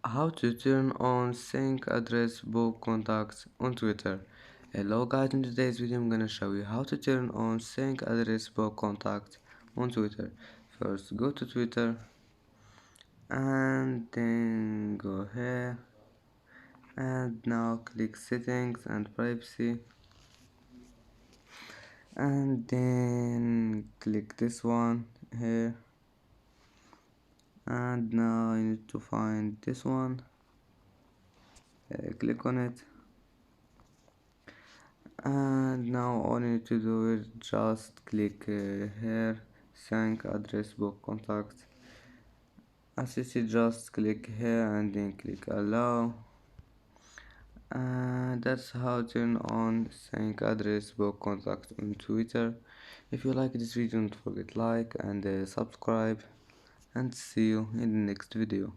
How to turn on sync address book contacts on Twitter. Hello guys, in today's video I'm gonna show you how to turn on sync address book contacts on Twitter. First go to Twitter and then go here and now click settings and privacy and then click this one here and now you need to find this one, click on it. And now all you need to do is just click here sync address book contacts. As you see, just click here and then click allow, and that's how to turn on sync address book contacts on Twitter. If you like this video, don't forget like and subscribe, and see you in the next video.